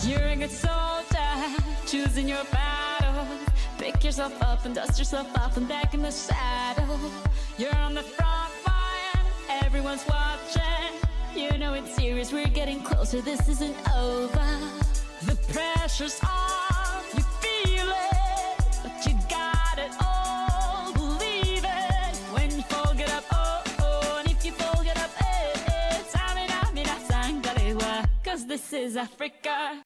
You're a good soldier, choosing your battle. Pick yourself up and dust yourself off and back in the saddle. You're on the front line, everyone's watching. You know it's serious, we're getting closer, this isn't over. The pressure's on, you feel it, but you got it all, believe it. When you fall, get up, oh, oh, and if you fall, get up, eh, eh. Samina, mina, sangalewa, 'cause this is Africa.